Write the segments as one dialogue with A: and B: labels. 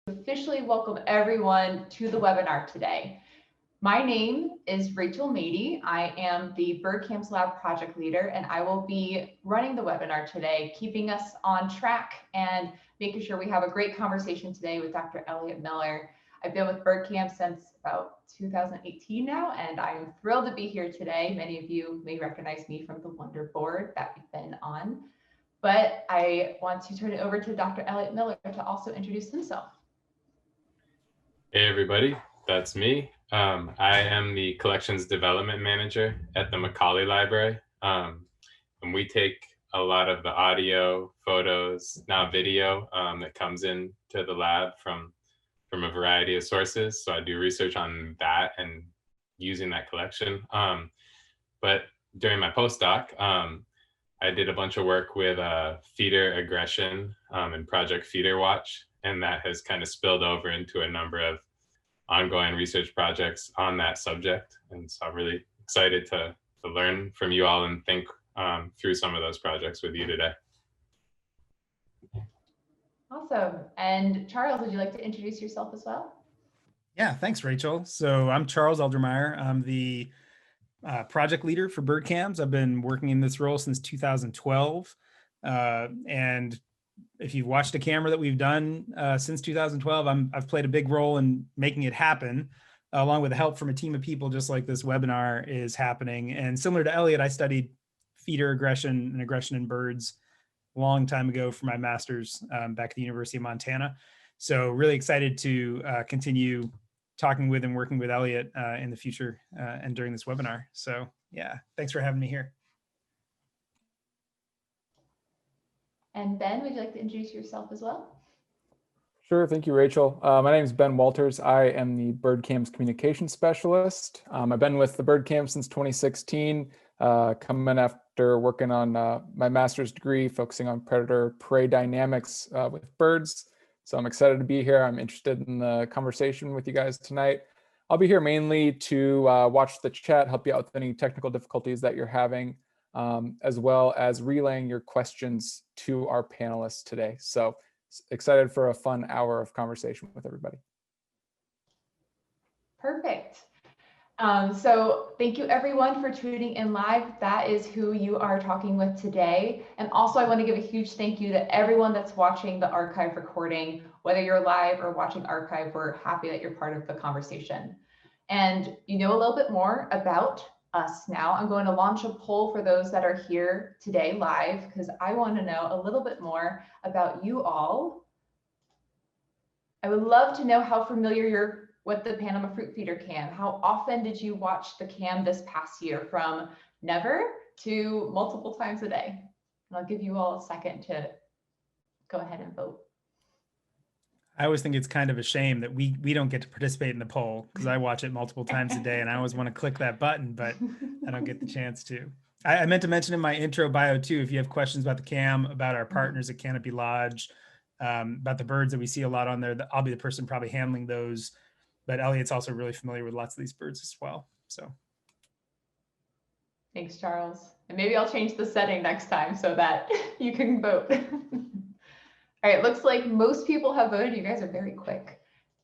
A: Officially welcome everyone to the webinar today. My name is Rachel Mady. I am the BirdCamps Lab project leader, and I will be running the webinar today, keeping us on track and making sure we have a great conversation today with Dr. Eliot Miller. I've been with BirdCamp since about 2018 now, and I am thrilled to be here today. Many of you may recognize me from the Wonderboard that we've been on, but I want to turn it over to Dr. Eliot Miller to also introduce himself.
B: Hey everybody, that's me. I am the Collections Development Manager at the Macaulay Library. And we take a lot of the audio, photos, now video that comes into the lab from a variety of sources. So I do research on that and using that collection. But during my postdoc, I did a bunch of work with feeder aggression and Project Feeder Watch. And that has kind of spilled over into a number of ongoing research projects on that subject. And so I'm really excited to learn from you all and think through some of those projects with you today.
A: Awesome. And Charles, would you like to introduce yourself as well?
C: Yeah, thanks, Rachel. So I'm Charles Aldermeyer. I'm the project leader for BirdCamps. I've been working in this role since 2012. And if you've watched a camera that we've done since 2012, I've played a big role in making it happen, along with the help from a team of people, just like this webinar is happening. And similar to Eliot, I studied feeder aggression and aggression in birds a long time ago for my master's back at the University of Montana. So really excited to continue talking with and working with Eliot in the future and during this webinar. So yeah, thanks for having me here.
A: And Ben, would you like to introduce yourself as well?
D: Sure, thank you, Rachel. My name is Ben Walters. I am the BirdCamps Communication Specialist. I've been with the BirdCamp since 2016, coming after working on my master's degree, focusing on predator-prey dynamics with birds. So I'm excited to be here. I'm interested in the conversation with you guys tonight. I'll be here mainly to watch the chat, help you out with any technical difficulties that you're having, as well as relaying your questions to our panelists today. So excited for a fun hour of conversation with everybody.
A: Perfect. So thank you everyone for tuning in live. That is who you are talking with today. And also I want to give a huge thank you to everyone that's watching the archive recording. Whether you're live or watching archive, we're happy that you're part of the conversation. And you know a little bit more about us now. I'm going to launch a poll for those that are here today live, because I want to know a little bit more about you all. I would love to know how familiar you're with the Panama Fruit Feeder cam. How often did you watch the cam this past year, from never to multiple times a day? And I'll give you all a second to go ahead and vote.
C: I always think it's kind of a shame that we don't get to participate in the poll, because I watch it multiple times a day and I always want to click that button, but I don't get the chance to. I meant to mention in my intro bio too, if you have questions about the cam, about our partners at Canopy Lodge, about the birds that we see a lot on there, I'll be the person probably handling those. But Eliot's also really familiar with lots of these birds as well. So
A: thanks, Charles. And maybe I'll change the setting next time so that you can vote. All right, looks like most people have voted. You guys are very quick.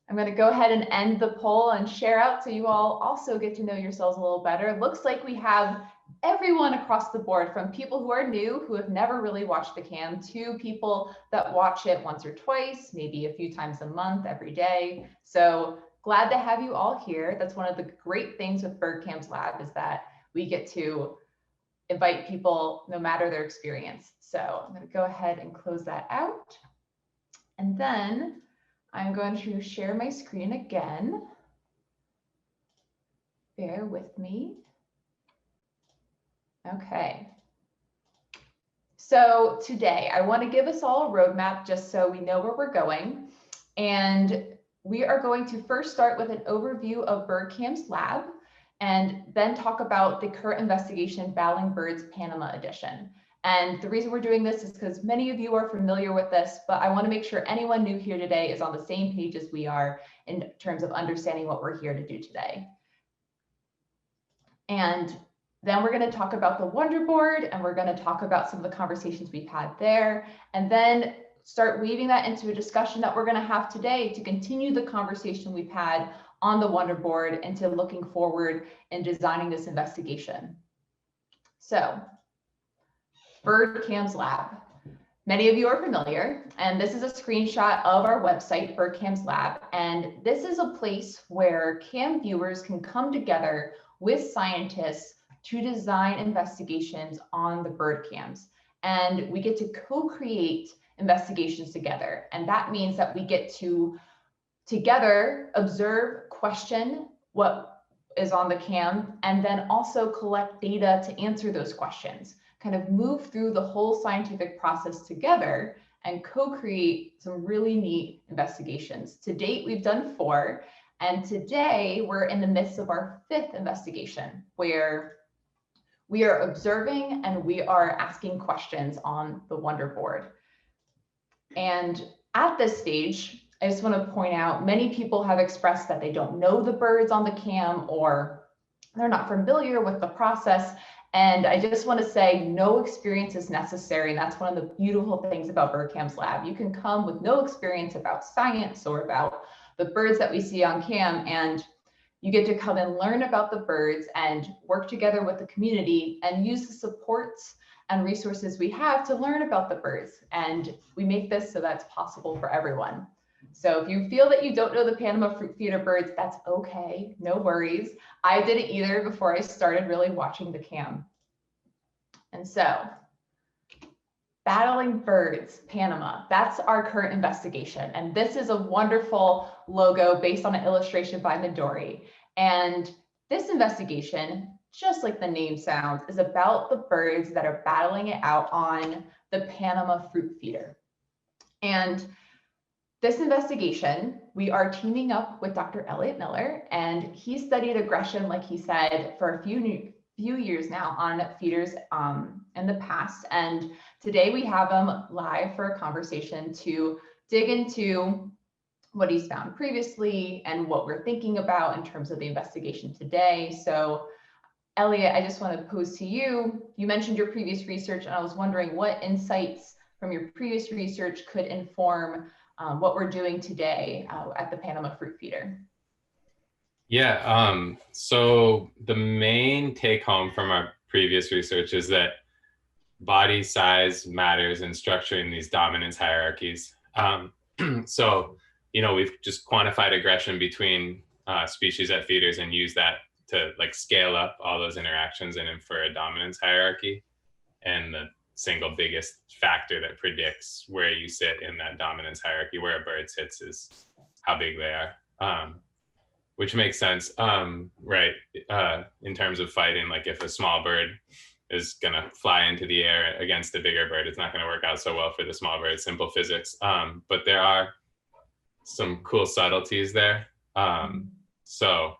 A: I'm going to go ahead and end the poll and share out so you all also get to know yourselves a little better. It looks like we have everyone across the board, from people who are new, who have never really watched the cam, to people that watch it once or twice, maybe a few times a month, every day. So glad to have you all here. That's one of the great things with BirdCamps Lab, is that we get to invite people no matter their experience. So I'm going to go ahead and close that out. And then I'm going to share my screen again. Bear with me. Okay. So today I want to give us all a roadmap just so we know where we're going. And we are going to first start with an overview of BirdCamps Lab, and then talk about the current investigation, Battling Birds Panama Edition. And the reason we're doing this is because many of you are familiar with this, but I want to make sure anyone new here today is on the same page as we are in terms of understanding what we're here to do today. And then we're going to talk about the Wonderboard, and we're going to talk about some of the conversations we've had there. And then start weaving that into a discussion that we're going to have today to continue the conversation we've had on the Wonderboard into looking forward and designing this investigation. So, BirdCams Lab. Many of you are familiar, and this is a screenshot of our website, BirdCams Lab, and this is a place where CAM viewers can come together with scientists to design investigations on the bird cams. And we get to co-create investigations together. And that means that we get to together observe, question what is on the cam, and then also collect data to answer those questions, kind of move through the whole scientific process together and co-create some really neat investigations. To date, we've done 4, and today we're in the midst of our 5th investigation, where we are observing and we are asking questions on the Wonderboard. And at this stage, I just want to point out, many people have expressed that they don't know the birds on the cam or they're not familiar with the process. And I just want to say no experience is necessary. And that's one of the beautiful things about BirdCams Lab. You can come with no experience about science or about the birds that we see on cam, and you get to come and learn about the birds and work together with the community and use the supports and resources we have to learn about the birds. And we make this so that's possible for everyone. So if you feel that you don't know the Panama fruit feeder birds, that's okay, no worries. I didn't either before I started really watching the cam. And so, battling birds, Panama, that's our current investigation. And this is a wonderful logo based on an illustration by Midori. And this investigation, just like the name sounds, is about the birds that are battling it out on the Panama fruit feeder. And this investigation, we are teaming up with Dr. Eliot Miller, and he studied aggression, like he said, for a few years now on feeders in the past. And today we have him live for a conversation to dig into what he's found previously and what we're thinking about in terms of the investigation today. So Eliot, I just want to pose to you, you mentioned your previous research, and I was wondering what insights from your previous research could inform what we're doing today at the Panama fruit feeder.
B: Yeah, so the main take home from our previous research is that body size matters in structuring these dominance hierarchies. So, you know, we've just quantified aggression between species at feeders and used that to like scale up all those interactions and infer a dominance hierarchy. And the single biggest factor that predicts where you sit in that dominance hierarchy, where a bird sits, is how big they are, which makes sense, right? In terms of fighting, like if a small bird is gonna fly into the air against a bigger bird, it's not gonna work out so well for the small bird, simple physics. But there are some cool subtleties there. So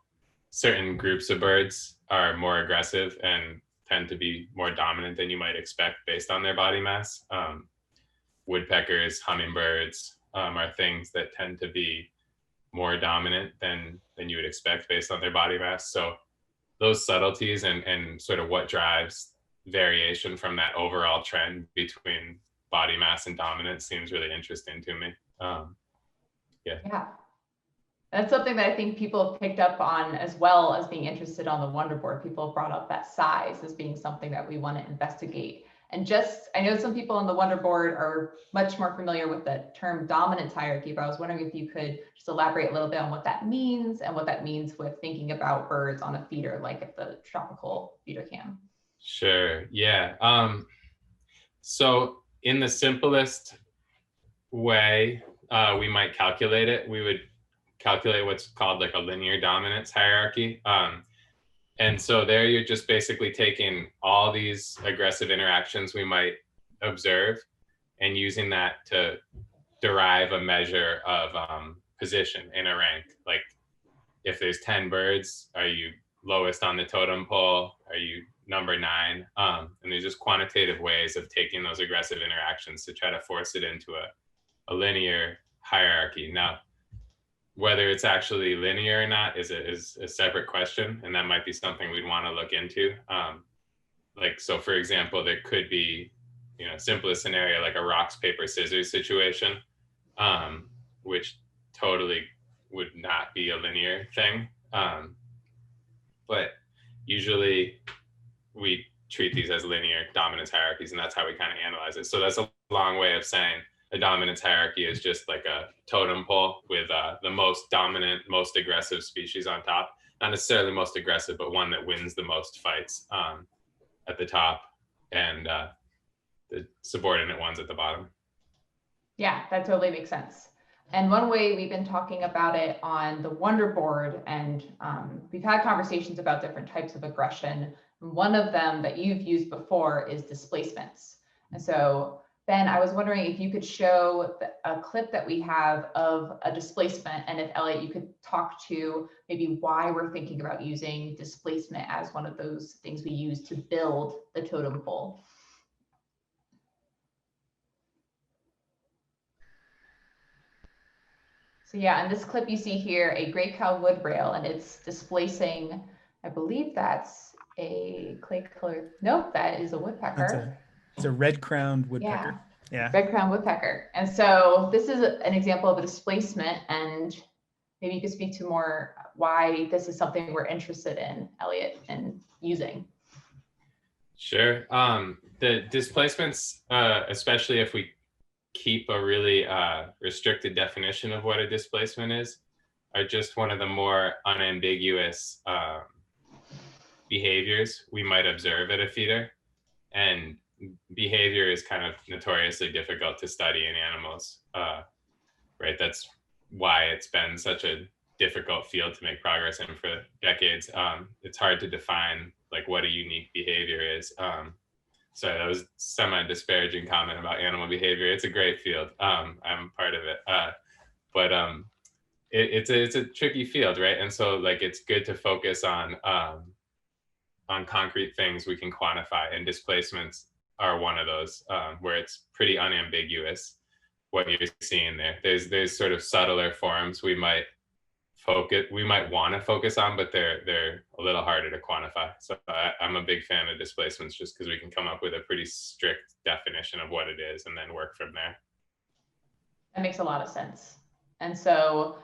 B: certain groups of birds are more aggressive and tend to be more dominant than you might expect based on their body mass. Woodpeckers, hummingbirds are things that tend to be more dominant than you would expect based on their body mass. So those subtleties and sort of what drives variation from that overall trend between body mass and dominance seems really interesting to me. Yeah.
A: That's something that I think people have picked up on, as well as being interested on the Wonderboard. People have brought up that size as being something that we want to investigate. And just, I know some people on the Wonderboard are much more familiar with the term dominance hierarchy, but I was wondering if you could just elaborate a little bit on what that means and what that means with thinking about birds on a feeder, like at the tropical feeder cam.
B: Sure, yeah. So in the simplest way we might calculate it, we would calculate what's called like a linear dominance hierarchy. And so there you're just basically taking all these aggressive interactions we might observe and using that to derive a measure of position in a rank. Like if there's 10 birds, are you lowest on the totem pole? Are you number 9? And there's just quantitative ways of taking those aggressive interactions to try to force it into a linear hierarchy. Now, whether it's actually linear or not is a separate question, and that might be something we'd want to look into. Like, so for example, there could be simplest scenario, like a rocks, paper, scissors situation, which totally would not be a linear thing. But usually we treat these as linear dominance hierarchies, and that's how we kind of analyze it. So that's a long way of saying a dominance hierarchy is just like a totem pole with the most dominant, most aggressive species on top. Not necessarily most aggressive, but one that wins the most fights at the top, and the subordinate ones at the bottom.
A: Yeah, that totally makes sense. And one way we've been talking about it on the Wonderboard, and we've had conversations about different types of aggression. One of them that you've used before is displacements. And so, Ben, I was wondering if you could show a clip that we have of a displacement, and if Eliot, you could talk to maybe why we're thinking about using displacement as one of those things we use to build the totem pole. So yeah, in this clip you see here a great-crowned wood rail, and it's displacing, I believe that's a clay colored, nope, that is a woodpecker.
C: It's a red-crowned woodpecker. Yeah.
A: Red-crowned woodpecker. And so this is an example of a displacement, and maybe you could speak to more why this is something we're interested in, Eliot, and using.
B: Sure. The displacements, especially if we keep a really restricted definition of what a displacement is, are just one of the more unambiguous behaviors we might observe at a feeder. And behavior is kind of notoriously difficult to study in animals, right? That's why it's been such a difficult field to make progress in for decades. It's hard to define like what a unique behavior is. So that was semi-disparaging comment about animal behavior. It's a great field. I'm part of it, but it's a tricky field, right? And so like it's good to focus on concrete things we can quantify, and displacements are one of those where it's pretty unambiguous what you're seeing there. There's sort of subtler forms we might want to focus on, but they're a little harder to quantify. So I'm a big fan of displacements just because we can come up with a pretty strict definition of what it is and then work from there.
A: That makes a lot of sense. And so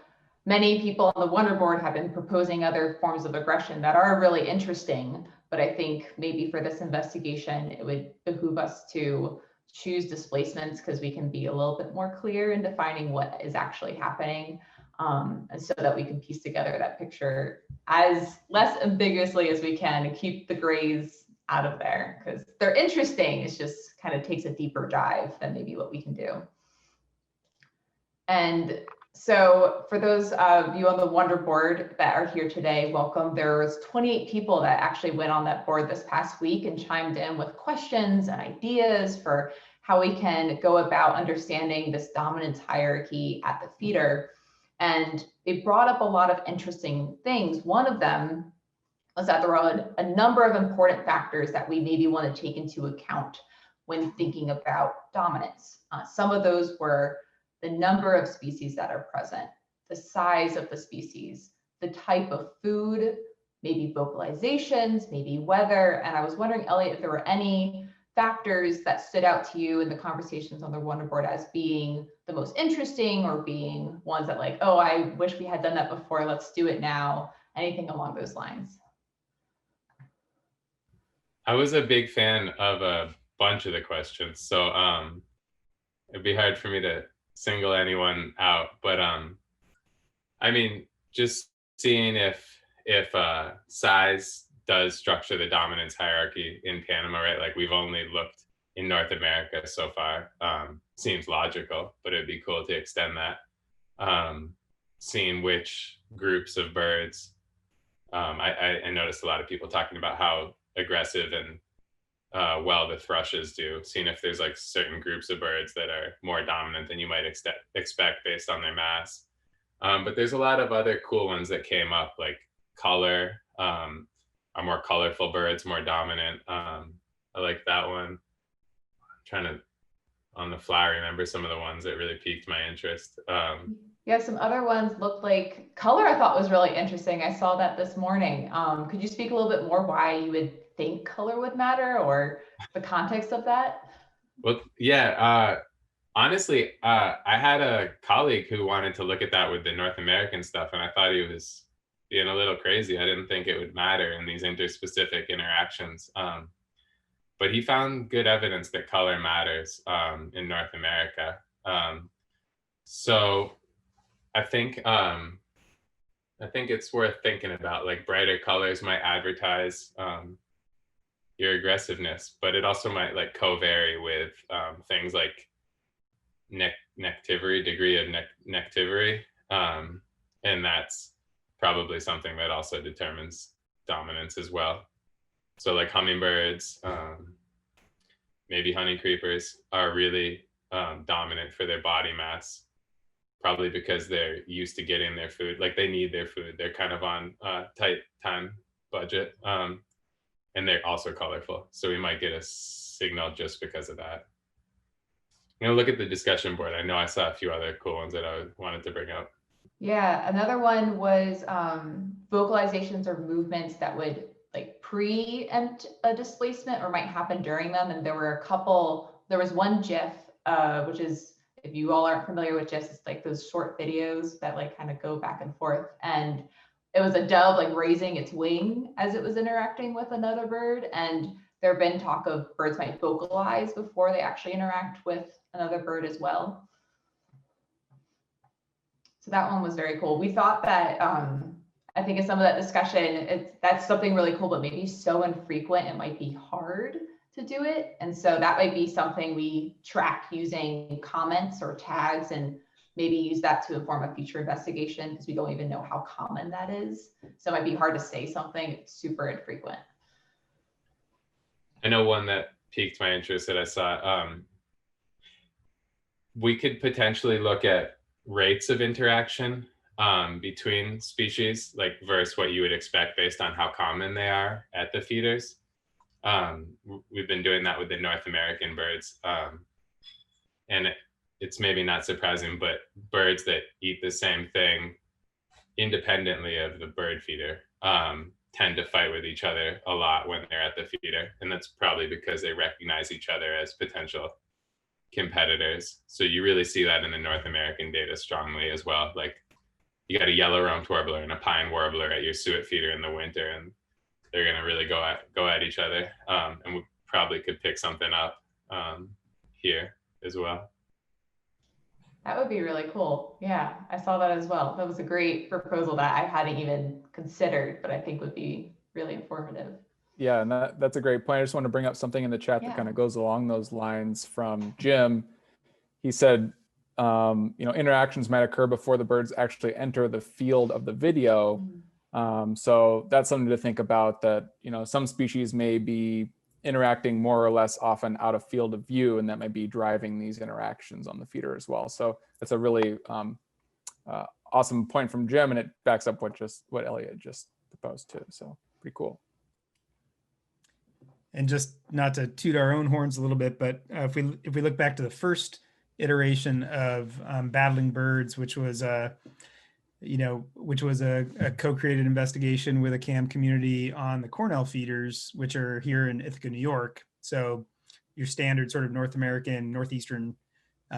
A: many people on the Wonderboard have been proposing other forms of aggression that are really interesting, but I think maybe for this investigation, it would behoove us to choose displacements because we can be a little bit more clear in defining what is actually happening. And so that we can piece together that picture as less ambiguously as we can and keep the grays out of there, because they're interesting. It just kind of takes a deeper dive than maybe what we can do. And so for those of you on the Wonderboard that are here today, welcome. There was 28 people that actually went on that board this past week and chimed in with questions and ideas for how we can go about understanding this dominance hierarchy at the feeder. And it brought up a lot of interesting things. One of them was that there are a number of important factors that we maybe want to take into account when thinking about dominance. Some of those were the number of species that are present, the size of the species, the type of food, maybe vocalizations, maybe weather. And I was wondering, Eliot, if there were any factors that stood out to you in the conversations on the Wonderboard as being the most interesting, or being ones that like, oh, I wish we had done that before, let's do it now, anything along those lines?
B: I was a big fan of a bunch of the questions, so it'd be hard for me to single anyone out, but I mean, just seeing if size does structure the dominance hierarchy in Panama, right? Like we've only looked in North America so far. Seems logical, but it'd be cool to extend that. Seeing which groups of birds. I noticed a lot of people talking about how aggressive and well the thrushes do. Seeing if there's like certain groups of birds that are more dominant than you might expect based on their mass. But there's a lot of other cool ones that came up, like color. Are more colorful birds more dominant? I like that one. I'm trying to, on the fly, remember some of the ones that really piqued my interest.
A: Yeah, some other ones looked like color. I thought was really interesting. I saw that this morning. Could you speak a little bit more why you would think color would matter, or the context of that?
B: Well, yeah, honestly, I had a colleague who wanted to look at that with the North American stuff, and I thought he was being a little crazy. I didn't think it would matter in these interspecific interactions. But he found good evidence that color matters in North America. So I think it's worth thinking about, like brighter colors might advertise your aggressiveness, but it also might like co-vary with things like nectivity, degree of nectivity. And that's probably something that also determines dominance as well. So like hummingbirds, maybe honey creepers are really dominant for their body mass, probably because they're used to getting their food. Like they need their food. They're kind of on a tight time budget. And they're also colorful. So we might get a signal just because of that. You know, look at the discussion board. I know I saw a few other cool ones that I wanted to bring up.
A: Yeah, another one was vocalizations or movements that would like preempt a displacement or might happen during them. And there were a couple, there was one GIF, which is, if you all aren't familiar with GIFs, it's like those short videos that like kind of go back and forth. And it was a dove like raising its wing as it was interacting with another bird. And there have been talk of birds might vocalize before they actually interact with another bird as well. So that one was very cool. We thought that, I think in some of that discussion, that's something really cool, but maybe so infrequent, it might be hard to do it. And so that might be something we track using comments or tags and maybe use that to inform a future investigation because we don't even know how common that is. So it might be hard to say something super infrequent.
B: I know one that piqued my interest that I saw. We could potentially look at rates of interaction between species, like versus what you would expect based on how common they are at the feeders. We've been doing that with the North American birds. And it's maybe not surprising, but birds that eat the same thing independently of the bird feeder tend to fight with each other a lot when they're at the feeder. And that's probably because they recognize each other as potential competitors. So you really see that in the North American data strongly as well. Like you got a yellow-rumped warbler and a pine warbler at your suet feeder in the winter, and they're gonna really go at each other. And we probably could pick something up here as well.
A: That would be really cool. Yeah, I saw that as well. That was a great proposal that I hadn't even considered, but I think would be really informative.
D: Yeah, and that's a great point. I just want to bring up something in the chat that kind of goes along those lines from Jim. He said, interactions might occur before the birds actually enter the field of the video. So that's something to think about, that, some species may be interacting more or less often out of field of view, and that might be driving these interactions on the feeder as well. So that's a really awesome point from Jim, and it backs up what Eliot just proposed too. So pretty cool.
C: And just not to toot our own horns a little bit, but if we look back to the first iteration of battling birds, which was a co-created investigation with a CAM community on the Cornell feeders, which are here in Ithaca, New York. So your standard sort of North American, Northeastern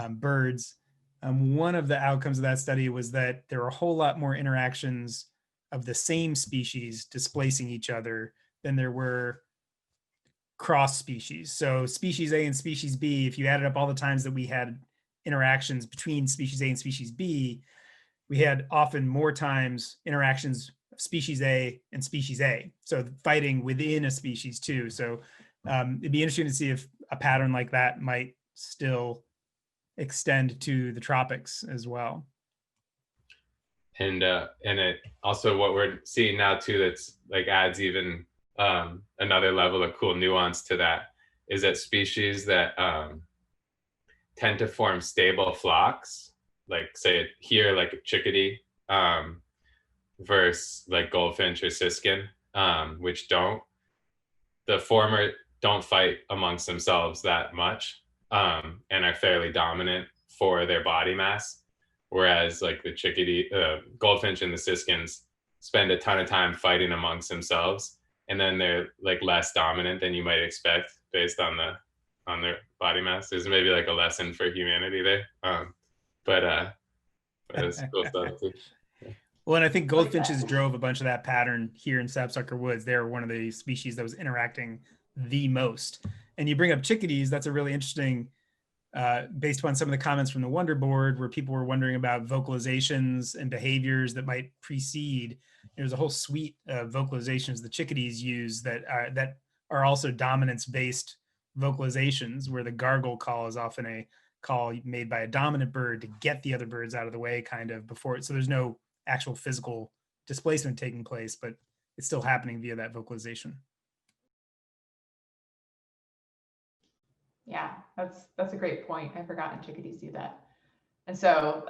C: birds. One of the outcomes of that study was that there were a whole lot more interactions of the same species displacing each other than there were cross species. So species A and species B, if you added up all the times that we had interactions between species A and species B, we had often more times interactions of species A and species A. So fighting within a species too. So it'd be interesting to see if a pattern like that might still extend to the tropics as well.
B: And it also, what we're seeing now too, that's like adds even another level of cool nuance to that, is that species that tend to form stable flocks, like say here, like a chickadee, versus like goldfinch or siskin, which the former don't fight amongst themselves that much, and are fairly dominant for their body mass. Whereas like the chickadee, goldfinch and the siskins spend a ton of time fighting amongst themselves, and then they're like less dominant than you might expect based on their body mass. There's maybe like a lesson for humanity there. But it's cool stuff too.
C: Well, and I think goldfinches drove a bunch of that pattern here in Sapsucker Woods. They're one of the species that was interacting the most. And you bring up chickadees, that's a really interesting, based upon some of the comments from the Wonderboard, where people were wondering about vocalizations and behaviors that might precede. There's a whole suite of vocalizations the chickadees use that are also dominance-based vocalizations, where the gargle call is often a call made by a dominant bird to get the other birds out of the way, kind of before it. So there's no actual physical displacement taking place, but it's still happening via that vocalization.
A: Yeah, that's a great point. I've forgotten chickadees do that. And so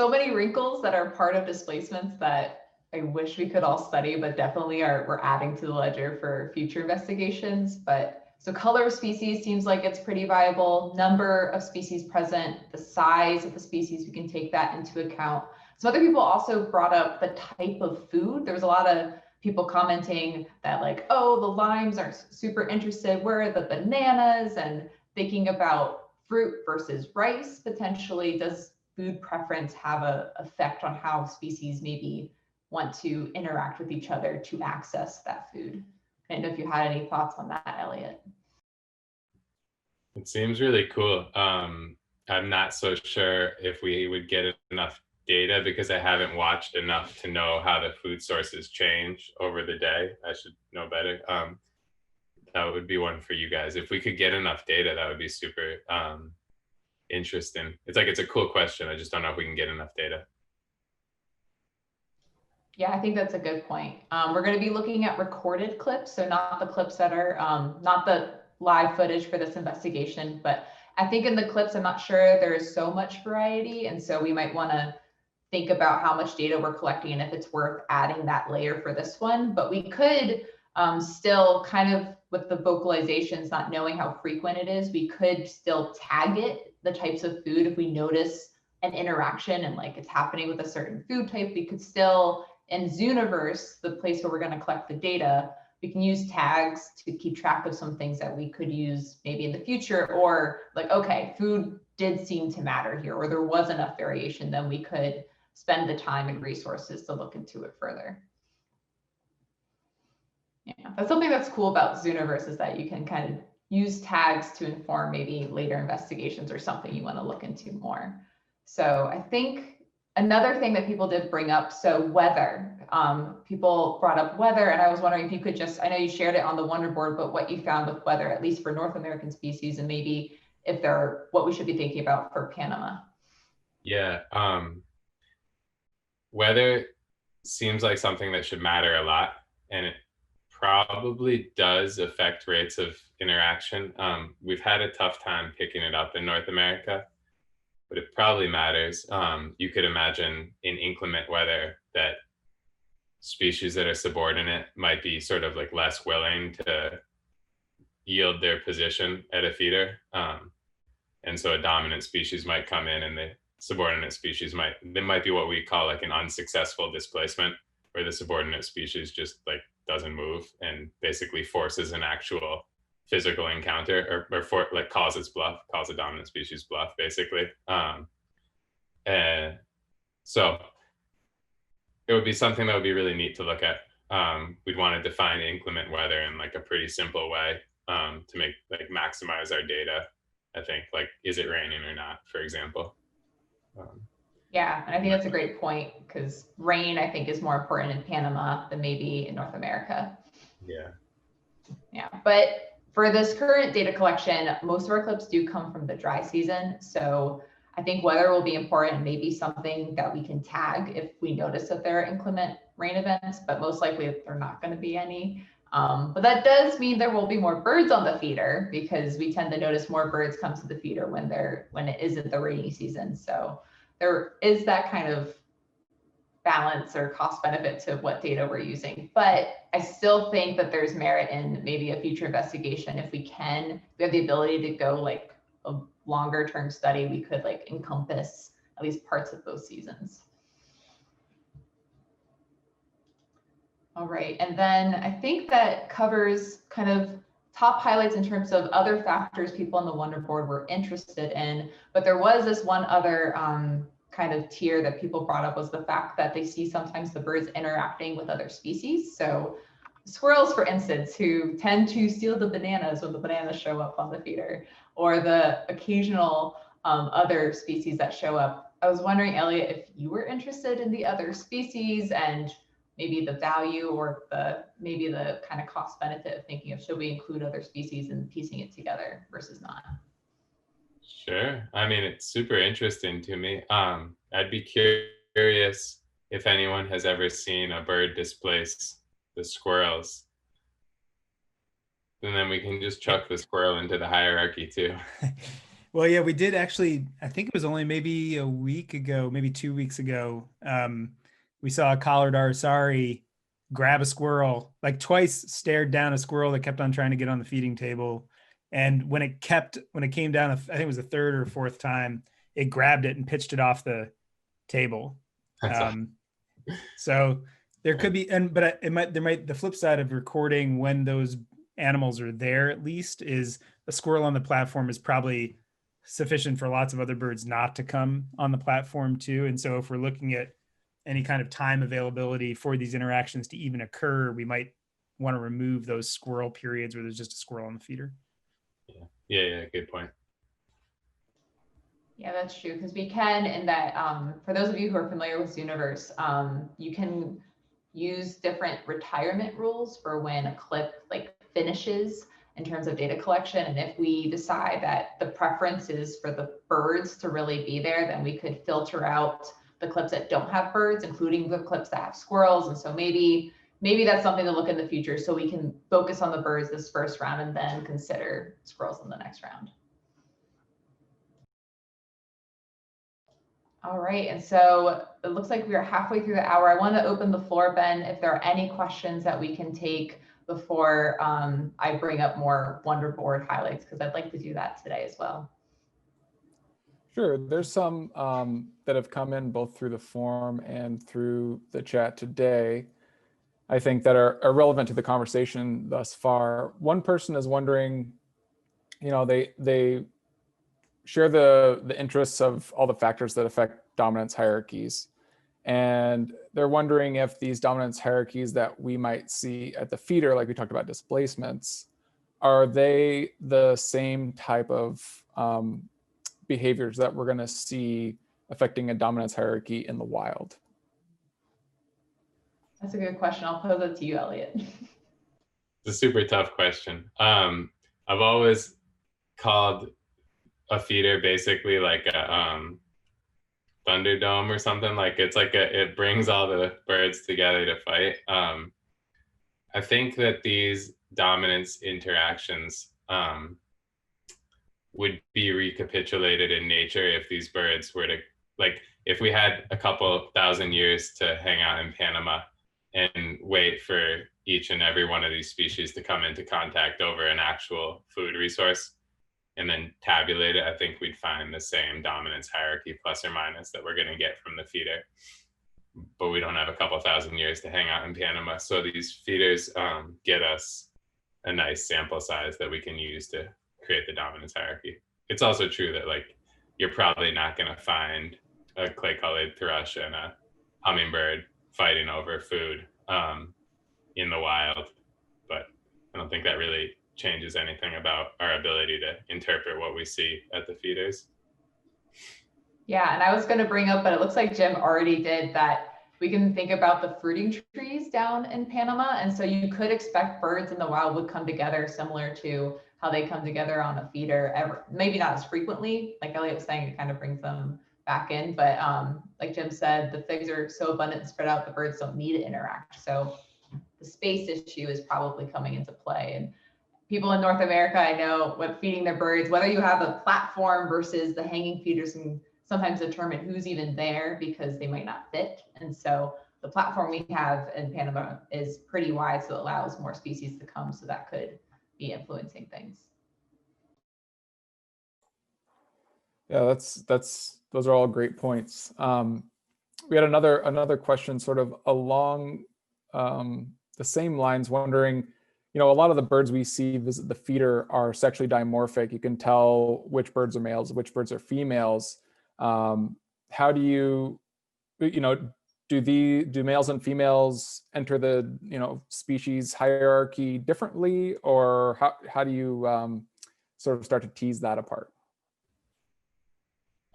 A: many wrinkles that are part of displacements that I wish we could all study, but definitely we're adding to the ledger for future investigations. But so color of species seems like it's pretty viable. Number of species present, the size of the species, we can take that into account. Some other people also brought up the type of food. There was a lot of people commenting that like, oh, the limes are super interested. Where are the bananas? And thinking about fruit versus rice, potentially. Does food preference have an effect on how species maybe want to interact with each other to access that food? I don't know if you had any thoughts on that, Eliot.
B: It seems really cool. I'm not so sure if we would get enough data because I haven't watched enough to know how the food sources change over the day. I should know better. That would be one for you guys. If we could get enough data, that would be super interesting. It's a cool question. I just don't know if we can get enough data.
A: Yeah, I think that's a good point. We're going to be looking at recorded clips, so not the clips that are not the live footage for this investigation, but I think in the clips, I'm not sure there is so much variety, and so we might want to think about how much data we're collecting and if it's worth adding that layer for this one. But we could still kind of, with the vocalizations, not knowing how frequent it is, we could still tag it, the types of food. If we notice an interaction and like it's happening with a certain food type, we could still, in Zooniverse, the place where we're going to collect the data, we can use tags to keep track of some things that we could use maybe in the future, or like, okay, food did seem to matter here, or there was enough variation, then we could spend the time and resources to look into it further. Yeah, that's something that's cool about Zooniverse, is that you can kind of use tags to inform maybe later investigations or something you want to look into more. So I think another thing that people did bring up, so weather. People brought up weather, and I was wondering if you could just, I know you shared it on the Wonderboard, but what you found with weather, at least for North American species, and maybe if what we should be thinking about for Panama.
B: Yeah, weather seems like something that should matter a lot, and it probably does affect rates of interaction. We've had a tough time picking it up in North America, but it probably matters. You could imagine in inclement weather that species that are subordinate might be sort of like less willing to yield their position at a feeder. And so a dominant species might come in and the subordinate species might be what we call like an unsuccessful displacement, where the subordinate species just like doesn't move and basically forces an actual physical encounter, or like calls a dominant species bluff, basically. So it would be something that would be really neat to look at. We'd want to define inclement weather in like a pretty simple way to make like maximize our data. I think, like, is it raining or not, for example.
A: Yeah, and I think that's a great point, because rain, I think, is more important in Panama than maybe in North America.
B: Yeah.
A: Yeah, but for this current data collection, most of our clips do come from the dry season. So I think weather will be important, maybe something that we can tag if we notice that there are inclement rain events, but most likely they're not going to be any. But that does mean there will be more birds on the feeder, because we tend to notice more birds come to the feeder when it isn't the rainy season. So there is that kind of balance or cost benefit to what data we're using. But I still think that there's merit in maybe a future investigation. If we have the ability to go like a longer term study, we could like encompass at least parts of those seasons. All right, and then I think that covers kind of top highlights in terms of other factors people on the Wonderboard were interested in, but there was this one other kind of tier that people brought up, was the fact that they see sometimes the birds interacting with other species. So squirrels, for instance, who tend to steal the bananas when the bananas show up on the feeder, or the occasional other species that show up. I was wondering, Eliot, if you were interested in the other species and maybe the value or maybe the kind of cost benefit of thinking of, should we include other species and piecing it together versus not?
B: Sure. I mean, it's super interesting to me. I'd be curious if anyone has ever seen a bird displace the squirrels. And then we can just chuck the squirrel into the hierarchy too.
C: Well, yeah, we did actually. I think it was only maybe a week ago, maybe 2 weeks ago. We saw a collared arsari grab a squirrel, like twice stared down a squirrel that kept on trying to get on the feeding table. And when it came down, I think it was the third or fourth time, it grabbed it and pitched it off the table. So there could be, but the flip side of recording when those animals are there, at least, is a squirrel on the platform is probably sufficient for lots of other birds not to come on the platform too. And so if we're looking at any kind of time availability for these interactions to even occur, we might want to remove those squirrel periods where there's just a squirrel on the feeder.
B: Yeah, good point.
A: Yeah, that's true, because we can, in that, for those of you who are familiar with Zooniverse, you can use different retirement rules for when a clip like finishes in terms of data collection. And if we decide that the preference is for the birds to really be there, then we could filter out the clips that don't have birds, including the clips that have squirrels. And so maybe that's something to look in the future, so we can focus on the birds this first round and then consider squirrels in the next round. All right, and so it looks like we are halfway through the hour. I want to open the floor, Ben, if there are any questions that we can take before I bring up more Wonderboard highlights, because I'd like to do that today as well.
D: Sure, there's some that have come in both through the forum and through the chat today, I think, that are relevant to the conversation thus far. One person is wondering, they share the interests of all the factors that affect dominance hierarchies. And they're wondering if these dominance hierarchies that we might see at the feeder, like we talked about displacements, are they the same type of behaviors that we're going to see affecting a dominance hierarchy in the wild?
A: That's a good question. I'll pose it to you, Eliot.
B: It's a super tough question. I've always called a feeder basically like a Thunderdome or something. Like it brings all the birds together to fight. I think that these dominance interactions would be recapitulated in nature if these birds were to, like, if we had a couple thousand years to hang out in Panama and wait for each and every one of these species to come into contact over an actual food resource and then tabulate it, I think we'd find the same dominance hierarchy, plus or minus, that we're going to get from the feeder. But we don't have a couple thousand years to hang out in Panama. So these feeders get us a nice sample size that we can use to create the dominance hierarchy. It's also true that, like, you're probably not going to find a clay-colored thrush and a hummingbird fighting over food in the wild. But I don't think that really changes anything about our ability to interpret what we see at the feeders.
A: Yeah, and I was going to bring up, but it looks like Jim already did, that we can think about the fruiting trees down in Panama. And so you could expect birds in the wild would come together similar to how they come together on a feeder, maybe not as frequently. Like Eliot was saying, it kind of brings them back in. But like Jim said, the figs are so abundant and spread out, the birds don't need to interact. So the space issue is probably coming into play. And people in North America, I know, when feeding their birds, whether you have a platform versus the hanging feeders, can sometimes determine who's even there because they might not fit. And so the platform we have in Panama is pretty wide, so it allows more species to come. So that could be influencing things.
D: Yeah, those are all great points. We had another question sort of along the same lines, wondering, you know, a lot of the birds we see visit the feeder are sexually dimorphic. You can tell which birds are males, which birds are females. How do you, you know, do males and females enter the, you know, species hierarchy differently, or how do you sort of start to tease that apart?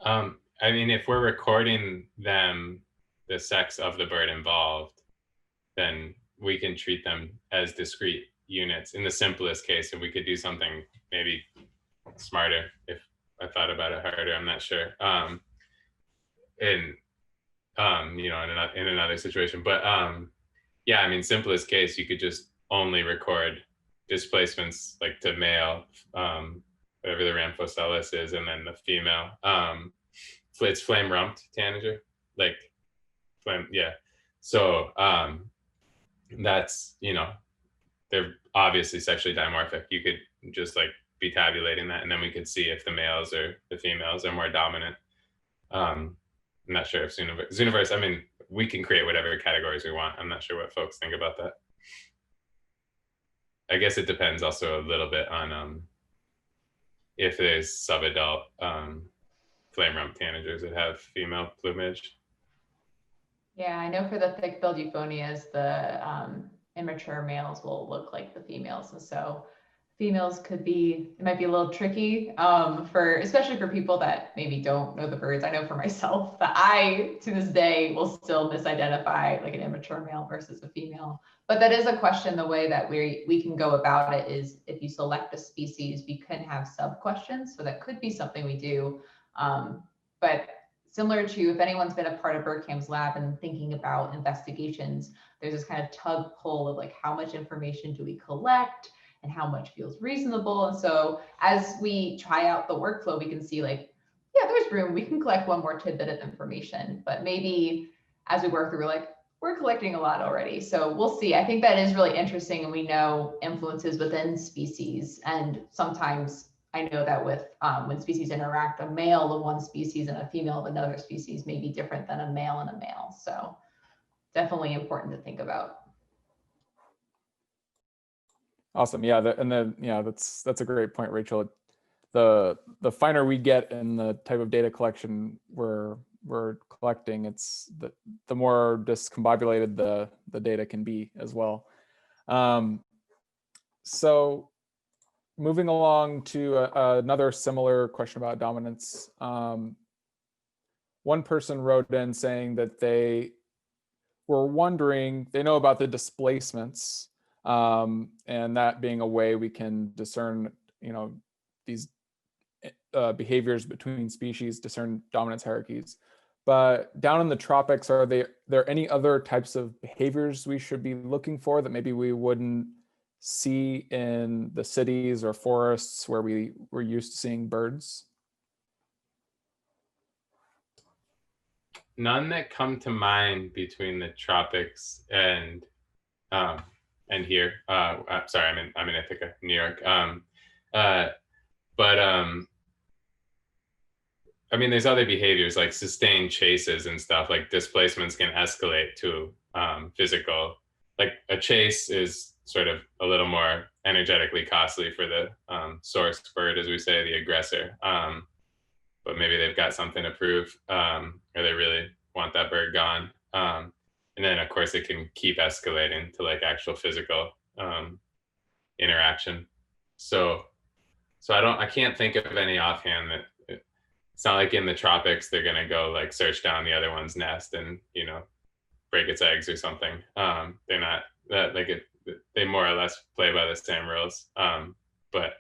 B: I mean, if we're recording them, the sex of the bird involved, then we can treat them as discrete units in the simplest case, and we could do something maybe smarter if I thought about it harder. I'm not sure. You know, in another situation, but yeah, I mean, simplest case, you could just only record displacements like to male, whatever the Ramphocellus is, and then the female. It's Flamerump Tangers, like flame, yeah. So that's, you know, they're obviously sexually dimorphic. You could just like be tabulating that, and then we could see if the males or the females are more dominant. I'm not sure if Zooniverse, I mean, we can create whatever categories we want. I'm not sure what folks think about that. I guess it depends also a little bit on if there's subadult Flamerump Tangers that have female plumage.
A: Yeah, I know for the thick-billed euphonias, the immature males will look like the females, and so females could be, it might be a little tricky especially for people that maybe don't know the birds. I know for myself that I, to this day, will still misidentify like an immature male versus a female. But that is a question. The way that we can go about it is if you select a species, we can have sub-questions. So that could be something we do. But similar to if anyone's been a part of BirdCam's lab and thinking about investigations, there's this kind of tug pull of like, how much information do we collect and how much feels reasonable? And so as we try out the workflow, we can see like, yeah, there's room, we can collect one more tidbit of information, but maybe as we work through, we're collecting a lot already. So we'll see. I think that is really interesting. And we know influences within species. And sometimes I know that with when species interact, a male of one species and a female of another species may be different than a male and a male. So definitely important to think about.
D: Awesome. Yeah, yeah, that's a great point, Rachel. The finer we get in the type of data collection we're collecting, it's the more discombobulated the data can be as well. So moving along to another similar question about dominance. One person wrote in saying that they were wondering, they know about the displacements, and that being a way we can discern, you know, these behaviors between species, discern dominance hierarchies. But down in the tropics, are there any other types of behaviors we should be looking for that maybe we wouldn't see in the cities or forests where we're used to seeing birds?
B: None that come to mind between the tropics and here. Sorry, I'm in Ithaca, New York. I mean, there's other behaviors like sustained chases and stuff. Like displacements can escalate to physical. Like a chase is sort of a little more energetically costly for the source bird, as we say, the aggressor. But maybe they've got something to prove, or they really want that bird gone. And then of course it can keep escalating to like actual physical interaction. So I can't think of any offhand that it's not like in the tropics they're gonna go like search down the other one's nest and, you know, break its eggs or something. They're not that they more or less play by the same rules. But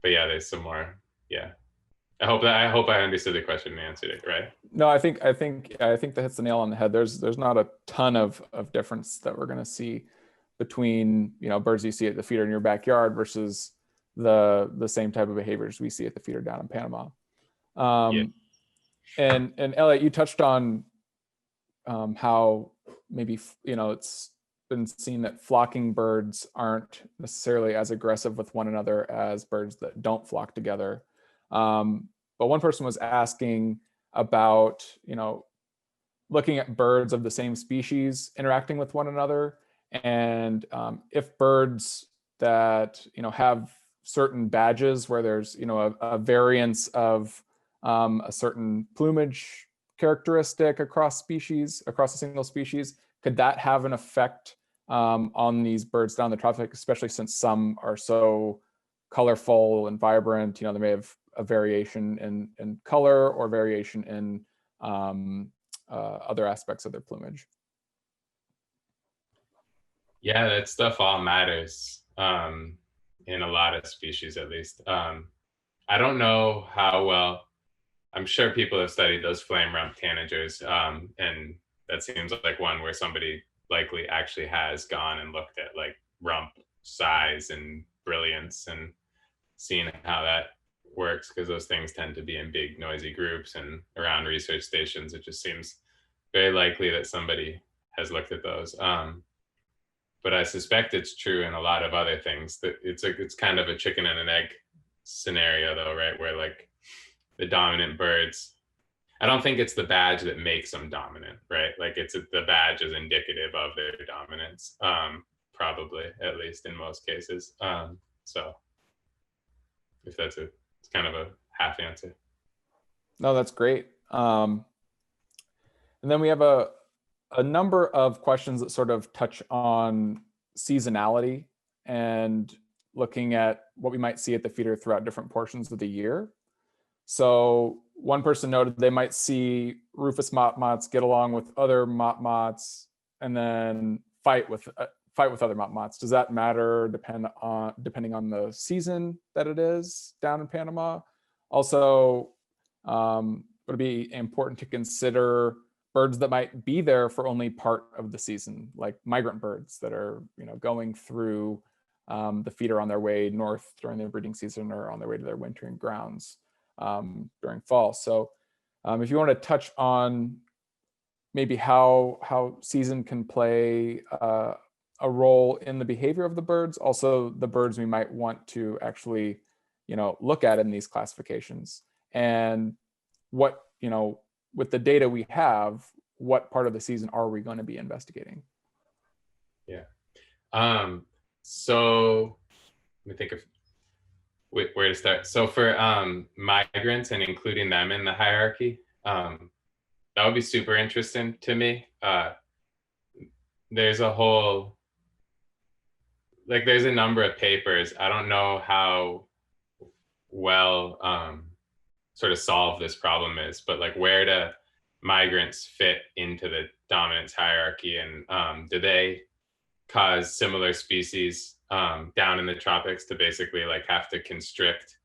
B: yeah, there's some more. Yeah. I hope I understood the question and answered it right.
D: No, I think that hits the nail on the head. There's not a ton of difference that we're going to see between, you know, birds you see at the feeder in your backyard versus the same type of behaviors we see at the feeder down in Panama. Yeah. And Eliot, you touched on how maybe, you know, it's been seen that flocking birds aren't necessarily as aggressive with one another as birds that don't flock together. But one person was asking about, you know, looking at birds of the same species interacting with one another, and if birds that, have certain badges where there's, a variance of a certain plumage characteristic across a single species, could that have an effect on these birds down the tropic, especially since some are so colorful and vibrant? They may have a variation in color or variation in other aspects of their plumage.
B: Yeah, that stuff all matters in a lot of species, at least. I don't know how well. I'm sure people have studied those Flamerump Tangers, and that seems like one where somebody likely actually has gone and looked at like rump size and brilliance and seen how that works, because those things tend to be in big noisy groups and around research stations. It just seems very likely that somebody has looked at those. But I suspect it's true in a lot of other things. That it's kind of a chicken and an egg scenario though, right? Where like the dominant birds, I don't think it's the badge that makes them dominant, right? Like the badge is indicative of their dominance, probably, at least in most cases. So if it's kind of a half answer.
D: No, that's great. And then we have a number of questions that sort of touch on seasonality and looking at what we might see at the feeder throughout different portions of the year. So one person noted they might see rufous motmots get along with other motmots and then fight with other motmots. Does that matter depending on the season that it is down in Panama? Also, would it be important to consider birds that might be there for only part of the season, like migrant birds that are going through the feeder on their way north during their breeding season or on their way to their wintering grounds during fall? So if you want to touch on maybe how season can play a role in the behavior of the birds, also the birds we might want to actually look at in these classifications, and what with the data we have, what part of the season are we going to be investigating?
B: Yeah. So let me think of where to start. So for migrants and including them in the hierarchy, that would be super interesting to me. There's a whole, there's a number of papers. I don't know how well sort of solve this problem is, but where do migrants fit into the dominance hierarchy, and do they cause similar species down in the tropics to basically have to constrict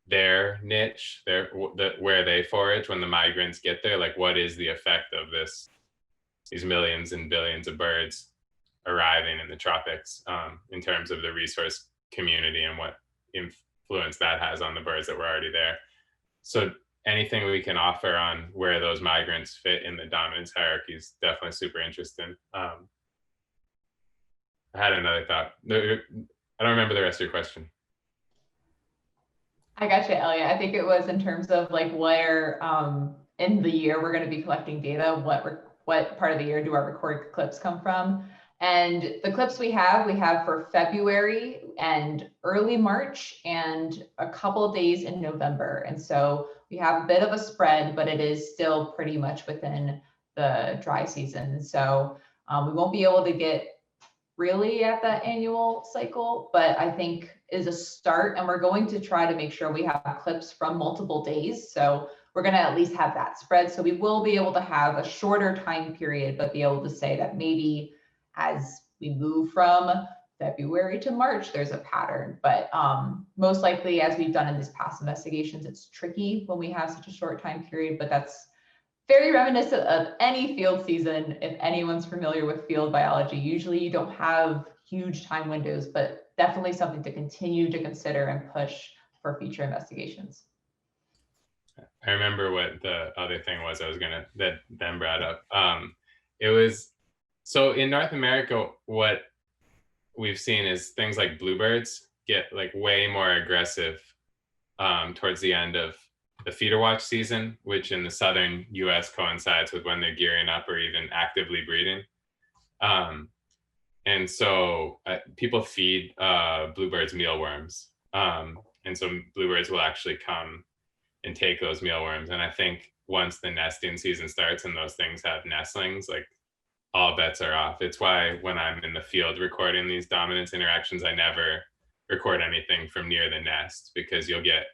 B: their niche, where they forage when the migrants get there? What is the effect of these millions and billions of birds arriving in the tropics in terms of the resource community and what influence that has on the birds that were already there? So anything we can offer on where those migrants fit in the dominance hierarchy is definitely super interesting. I had another thought. I don't remember the rest of your question.
A: I got you, Eliot. I think it was in terms of where in the year we're going to be collecting data, what part of the year do our recorded clips come from? And the clips we have for February and early March and a couple of days in November. And so we have a bit of a spread, but it is still pretty much within the dry season. So we won't be able to get really at that annual cycle, but I think is a start. And we're going to try to make sure we have clips from multiple days. So we're going to at least have that spread. So we will be able to have a shorter time period, but be able to say that maybe as we move from February to March, there's a pattern. But most likely, as we've done in these past investigations, it's tricky when we have such a short time period, but that's very reminiscent of any field season. If anyone's familiar with field biology, usually you don't have huge time windows, but definitely something to continue to consider and push for future investigations.
B: I remember what the other thing was that Ben brought up. It was, so in North America, what we've seen is things like bluebirds get way more aggressive towards the end of the feeder watch season, which in the southern US coincides with when they're gearing up or even actively breeding. And so people feed bluebirds mealworms. And so bluebirds will actually come and take those mealworms. And I think once the nesting season starts and those things have nestlings, like all bets are off. It's why when I'm in the field recording these dominance interactions, I never record anything from near the nest, because you'll get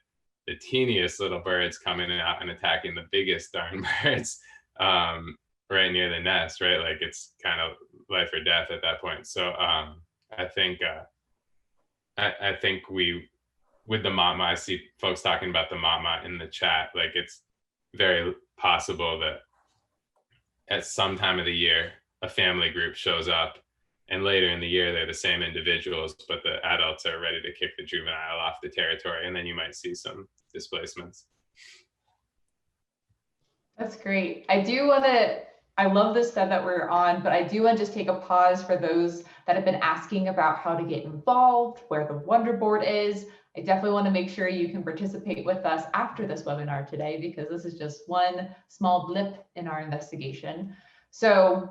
B: the teeniest little birds coming out and attacking the biggest darn birds right near the nest, right? Like it's kind of life or death at that point. So I think we, with the mama, I see folks talking about the mama in the chat. Like it's very possible that at some time of the year, a family group shows up, and later in the year, they're the same individuals, but the adults are ready to kick the juvenile off the territory. And then you might see some displacements.
A: That's great. I love this thread that we're on, but I do want to just take a pause for those that have been asking about how to get involved, where the Wonderboard is. I definitely want to make sure you can participate with us after this webinar today, because this is just one small blip in our investigation. So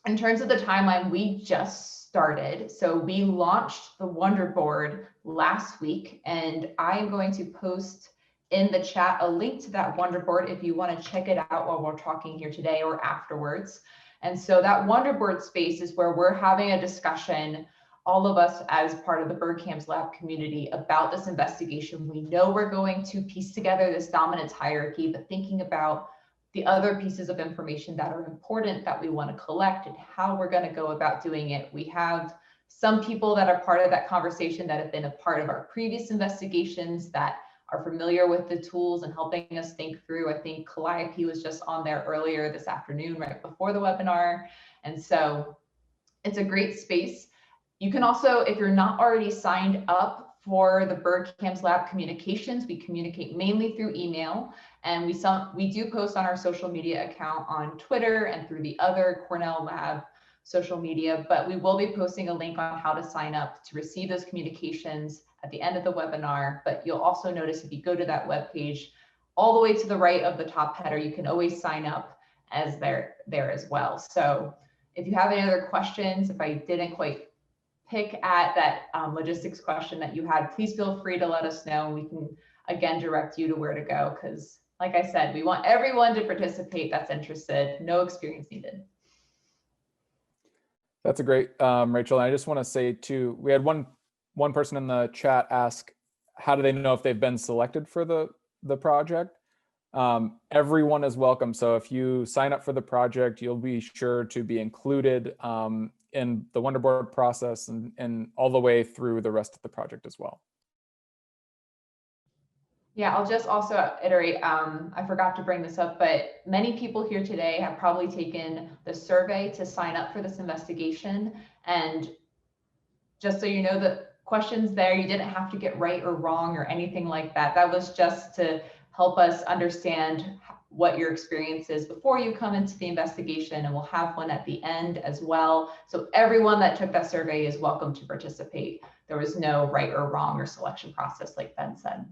A: in terms of the timeline, we just started. So we launched the Wonderboard last week, and I am going to post in the chat a link to that Wonderboard if you want to check it out while we're talking here today or afterwards. And so that Wonderboard space is where we're having a discussion, all of us as part of the BirdCamps Lab community, about this investigation. We know we're going to piece together this dominance hierarchy, but thinking about the other pieces of information that are important that we want to collect and how we're going to go about doing it. We have some people that are part of that conversation that have been a part of our previous investigations that are familiar with the tools and helping us think through. I think Calliope was just on there earlier this afternoon, right before the webinar. And so it's a great space. You can also, if you're not already signed up for the BirdCamps Lab communications, we communicate mainly through email. And we do post on our social media account on Twitter and through the other Cornell Lab social media, but we will be posting a link on how to sign up to receive those communications at the end of the webinar. But you'll also notice if you go to that webpage, all the way to the right of the top header, you can always sign up as there as well. So if you have any other questions, if I didn't quite pick at that logistics question that you had, please feel free to let us know. We can again direct you to where to go, because like I said, we want everyone to participate that's interested, no experience needed.
D: That's a great, Rachel. And I just want to say too, we had one person in the chat ask, how do they know if they've been selected for the project? Everyone is welcome. So if you sign up for the project, you'll be sure to be included in the Wonderboard process and all the way through the rest of the project as well.
A: Yeah, I'll just also iterate, I forgot to bring this up, but many people here today have probably taken the survey to sign up for this investigation. And just so you know, the questions there, you didn't have to get right or wrong or anything like that. That was just to help us understand what your experience is before you come into the investigation, and we'll have one at the end as well. So everyone that took that survey is welcome to participate. There was no right or wrong or selection process, like Ben said.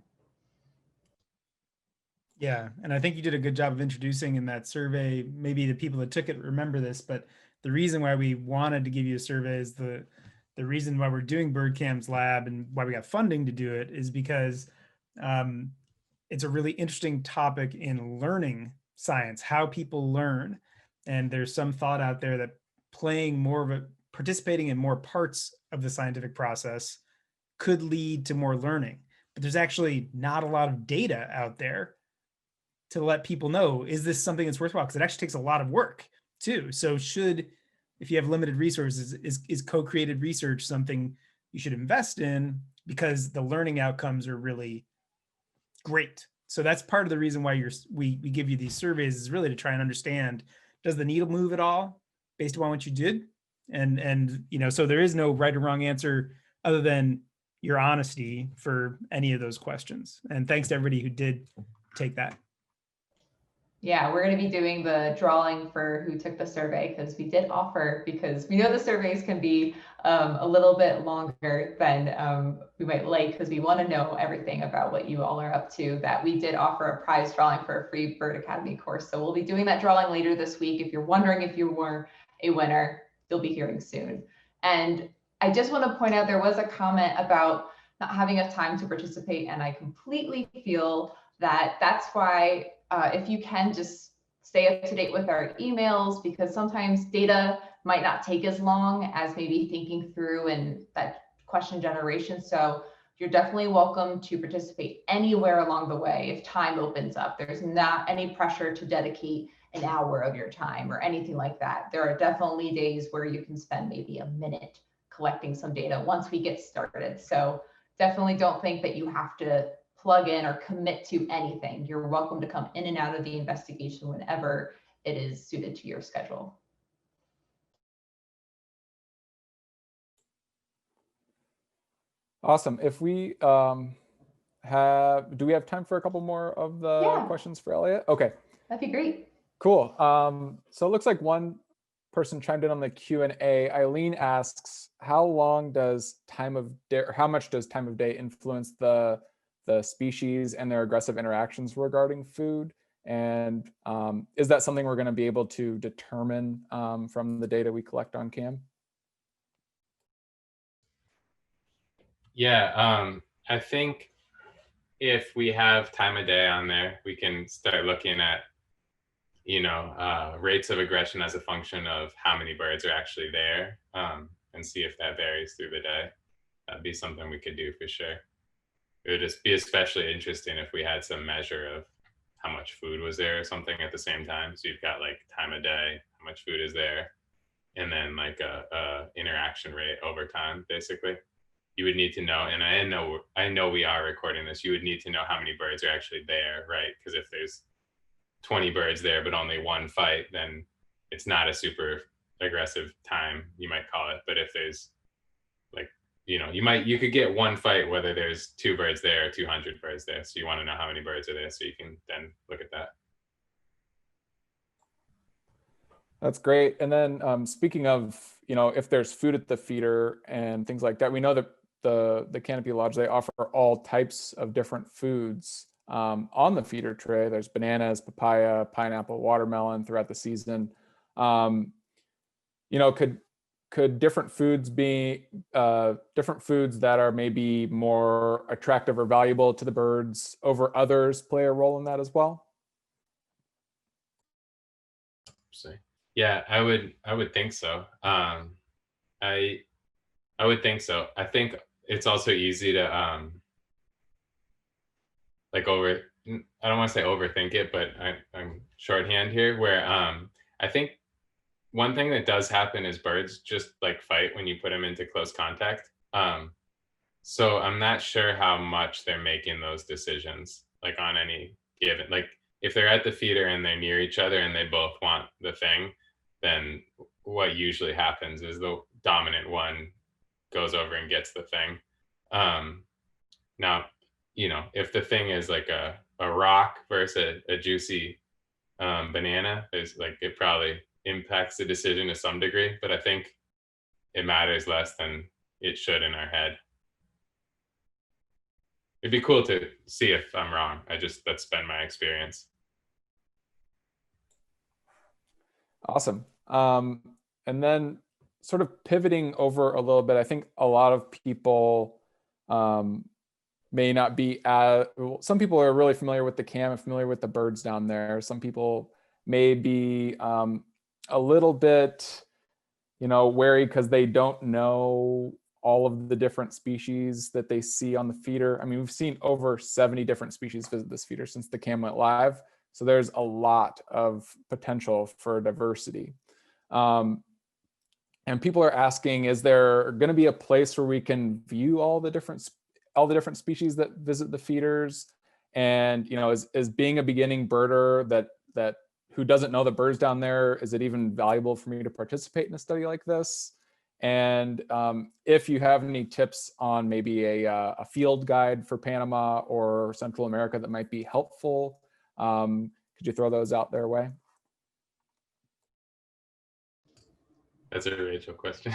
C: Yeah, and I think you did a good job of introducing in that survey. Maybe the people that took it remember this, but the reason why we wanted to give you a survey is the reason why we're doing BirdCamps Lab and why we got funding to do it is because it's a really interesting topic in learning science, how people learn. And there's some thought out there that participating in more parts of the scientific process could lead to more learning. But there's actually not a lot of data out there to let people know, is this something that's worthwhile? Because it actually takes a lot of work too. So if you have limited resources, is co-created research something you should invest in, because the learning outcomes are really great. So that's part of the reason why we give you these surveys, is really to try and understand, does the needle move at all based upon what you did? And so there is no right or wrong answer other than your honesty for any of those questions. And thanks to everybody who did take that.
A: Yeah, we're going to be doing the drawing for who took the survey, because we did offer, because we know the surveys can be a little bit longer than we might like, because we want to know everything about what you all are up to, that we did offer a prize drawing for a free Bird Academy course. So we'll be doing that drawing later this week. If you're wondering if you were a winner, you'll be hearing soon. And I just want to point out there was a comment about not having enough time to participate, and I completely feel that that's why if you can just stay up to date with our emails, because sometimes data might not take as long as maybe thinking through and that question generation. So you're definitely welcome to participate anywhere along the way if time opens up. There's not any pressure to dedicate an hour of your time or anything like that. There are definitely days where you can spend maybe a minute collecting some data once we get started. So definitely don't think that you have to plug in or commit to anything. You're welcome to come in and out of the investigation whenever it is suited to your schedule.
D: Awesome. If we do we have time for a couple more of the questions for Eliot? Okay.
A: That'd be great.
D: Cool. So it looks like one person chimed in on the Q&A. Eileen asks, how much does time of day influence the species and their aggressive interactions regarding food? And is that something we're going to be able to determine from the data we collect on CAM?
B: Yeah, I think if we have time of day on there, we can start looking at, rates of aggression as a function of how many birds are actually there, and see if that varies through the day. That'd be something we could do for sure. It would just be especially interesting if we had some measure of how much food was there or something at the same time. So you've got like time of day, how much food is there, and then like a interaction rate over time, basically. You would need to know, and I know we are recording this, you would need to know how many birds are actually there, right? Because if there's 20 birds there, but only one fight, then it's not a super aggressive time, you might call it. But if there's like, you could get one fight whether there's 2 birds there or 200 birds there. So you want to know how many birds are there so you can then look at that.
D: That's great. And then speaking of, if there's food at the feeder and things like that, we know that the Canopy Lodge, they offer all types of different foods on the feeder tray. There's bananas, papaya, pineapple, watermelon throughout the season. Could different foods be different foods that are maybe more attractive or valuable to the birds over others play a role in that as well?
B: Yeah, I would think so. I would think so. I think it's also easy to I don't want to say overthink it, but I'm shorthand here, where I think one thing that does happen is birds just like fight when you put them into close contact. So I'm not sure how much they're making those decisions, like on any given, like if they're at the feeder and they're near each other and they both want the thing, then what usually happens is the dominant one goes over and gets the thing. Now, if the thing is like a rock versus a juicy banana, it probably impacts the decision to some degree, but I think it matters less than it should in our head. It'd be cool to see if I'm wrong. That's been my experience.
D: Awesome. And then sort of pivoting over a little bit, I think a lot of people may not be some people are really familiar with the CAM and familiar with the birds down there. Some people may be a little bit, wary because they don't know all of the different species that they see on the feeder. I mean, we've seen over 70 different species visit this feeder since the CAM went live. So there's a lot of potential for diversity. And people are asking, is there going to be a place where we can view all the different species that visit the feeders? And is being a beginning birder that who doesn't know the birds down there, is it even valuable for me to participate in a study like this? And if you have any tips on maybe a field guide for Panama or Central America that might be helpful, could you throw those out their way?
B: That's a Rachel question.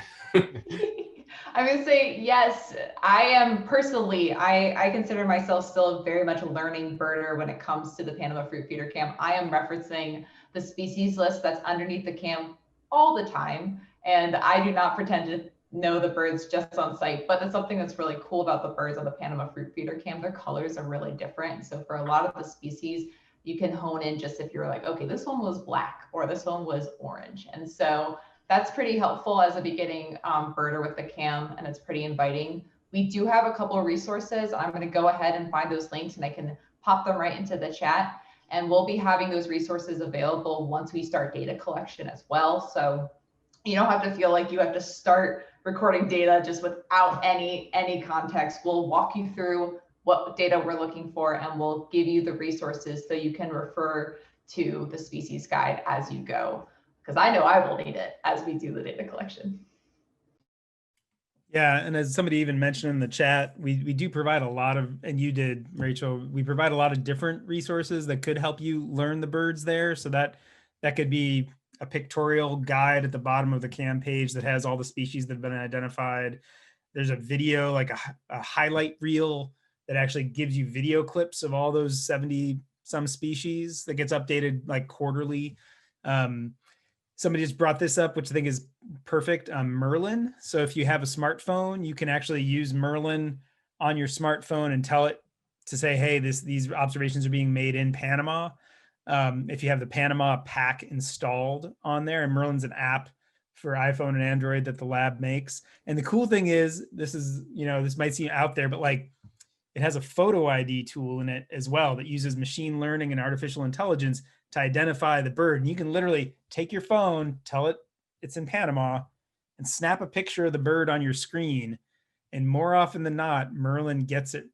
A: I'm going to say yes. I am personally, I consider myself still very much a learning birder when it comes to the Panama Fruit Feeder Cam. I am referencing the species list that's underneath the cam all the time, and I do not pretend to know the birds just on sight, but it's something that's really cool about the birds on the Panama fruit feeder cam. Their colors are really different. So for a lot of the species, you can hone in just if you're like, okay, this one was black or this one was orange. And so that's pretty helpful as a beginning birder with the cam, and it's pretty inviting. We do have a couple of resources. I'm going to go ahead and find those links and I can pop them right into the chat. And we'll be having those resources available once we start data collection as well. So you don't have to feel like you have to start recording data just without any context. We'll walk you through what data we're looking for, and we'll give you the resources so you can refer to the species guide as you go. Because I know I will need it as we do the data collection.
C: Yeah, and as somebody even mentioned in the chat, we do provide a lot of, and you did, Rachel, we provide a lot of different resources that could help you learn the birds there. So that could be a pictorial guide at the bottom of the cam page that has all the species that have been identified. There's a video, like a highlight reel that actually gives you video clips of all those 70 some species that gets updated like quarterly. Somebody just brought this up, which I think is perfect. Merlin. So if you have a smartphone, you can actually use Merlin on your smartphone and tell it to say, hey, these observations are being made in Panama. If you have the Panama pack installed on there, and Merlin's an app for iPhone and Android that the lab makes. And the cool thing is, this is, this might seem out there, but like it has a photo ID tool in it as well that uses machine learning and artificial intelligence to identify the bird. And you can literally take your phone, tell it it's in Panama, and snap a picture of the bird on your screen. And more often than not, Merlin gets it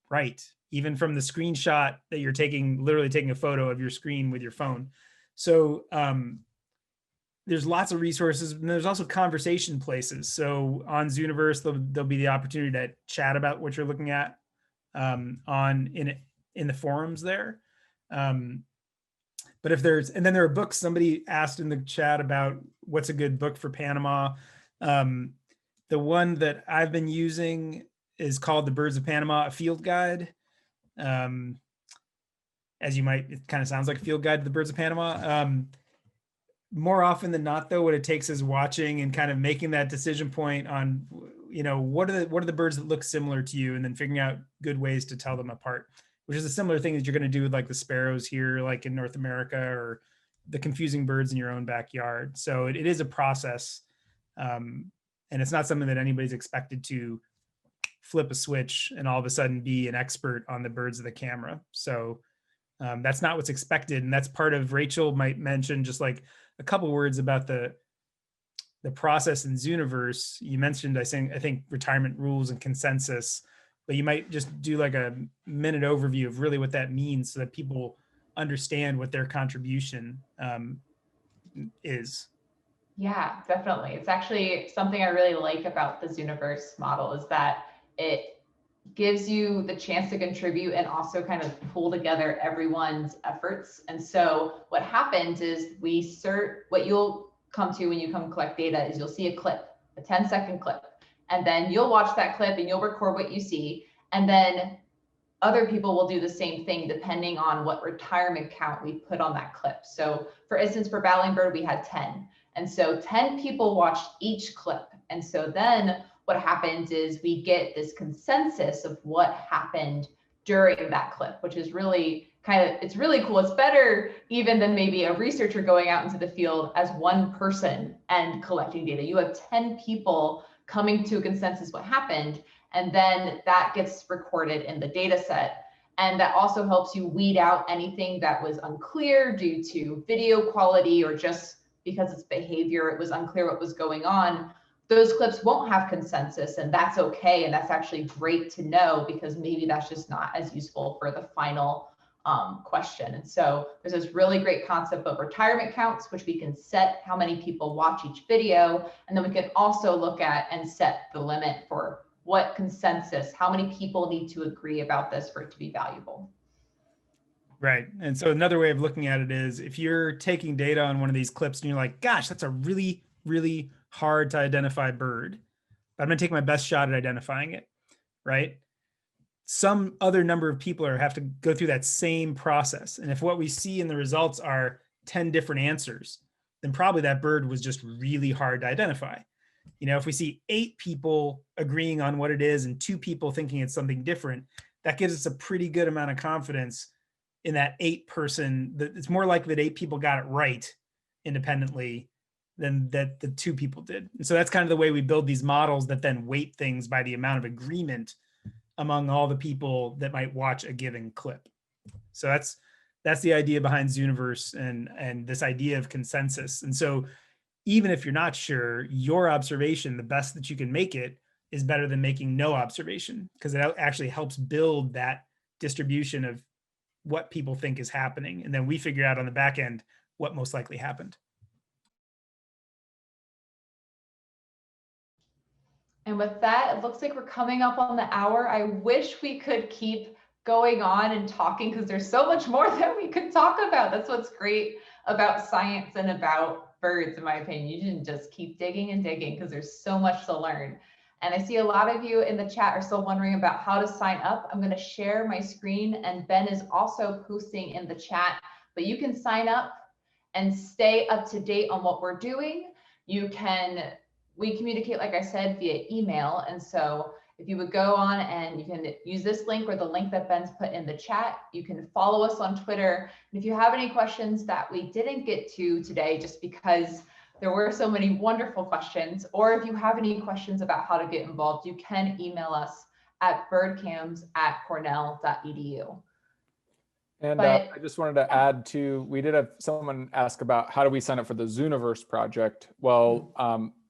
C: right, even from the screenshot that you're taking, literally taking a photo of your screen with your phone. So there's lots of resources, and there's also conversation places. So on Zooniverse, there'll be the opportunity to chat about what you're looking at in the forums there. But if there's, and then there are books, somebody asked in the chat about what's a good book for Panama. The one that I've been using is called The Birds of Panama, a field guide. As you might, it kind of sounds like a field guide to the birds of Panama. More often than not, though, what it takes is watching and kind of making that decision point on, what are the birds that look similar to you, and then figuring out good ways to tell them apart, which is a similar thing that you're going to do with like the sparrows here, like in North America, or the confusing birds in your own backyard. So it is a process, and it's not something that anybody's expected to flip a switch and all of a sudden be an expert on the birds of the camera. So that's not what's expected. And that's part of, Rachel might mention just like a couple words about the process in Zooniverse. You mentioned, I think retirement rules and consensus, but you might just do like a minute overview of really what that means so that people understand what their contribution is.
A: Yeah, definitely. It's actually something I really like about the Zooniverse model is that it gives you the chance to contribute and also kind of pull together everyone's efforts. And so what happens is what you'll come to when you come collect data is you'll see a clip, a 10-second clip, and then you'll watch that clip and you'll record what you see. And then other people will do the same thing depending on what retirement count we put on that clip. So for instance, for battling bird, we had 10. And so 10 people watched each clip. And so then what happens is we get this consensus of what happened during that clip, which is really it's really cool. It's better even than maybe a researcher going out into the field as one person and collecting data. You have 10 people coming to a consensus what happened, and then that gets recorded in the data set. And that also helps you weed out anything that was unclear due to video quality or just because it's behavior, it was unclear what was going on. Those clips won't have consensus, and that's okay. And that's actually great to know because maybe that's just not as useful for the final question. And so there's this really great concept of retirement counts, which we can set how many people watch each video. And then we can also look at and set the limit for what consensus, how many people need to agree about this for it to be valuable.
C: Right. And so another way of looking at it is if you're taking data on one of these clips and you're like, gosh, that's a really, really hard to identify bird, but I'm going to take my best shot at identifying it, right? Some other number of people have to go through that same process. And if what we see in the results are 10 different answers, then probably that bird was just really hard to identify. You know, if we see 8 people agreeing on what it is and 2 people thinking it's something different, that gives us a pretty good amount of confidence in that 8 person. That it's more likely that 8 people got it right independently than that the 2 people did. And so that's kind of the way we build these models that then weight things by the amount of agreement among all the people that might watch a given clip. So that's the idea behind Zooniverse and this idea of consensus. And so even if you're not sure, your observation, the best that you can make it, is better than making no observation, because it actually helps build that distribution of what people think is happening. And then we figure out on the back end what most likely happened.
A: And with that, it looks like we're coming up on the hour. I wish we could keep going on and talking, because there's so much more that we could talk about. That's what's great about science and about birds, in my opinion. You can just keep digging and digging, because there's so much to learn. And I see a lot of you in the chat are still wondering about how to sign up. I'm going to share my screen, and Ben is also posting in the chat, but you can sign up and stay up to date on what we're doing. We communicate, like I said, via email. And so if you would go on and you can use this link or the link that Ben's put in the chat, you can follow us on Twitter. And if you have any questions that we didn't get to today, just because there were so many wonderful questions, or if you have any questions about how to get involved, you can email us at birdcams@cornell.edu.
D: And I just wanted to add to, we did have someone ask about how do we sign up for the Zooniverse project? Well,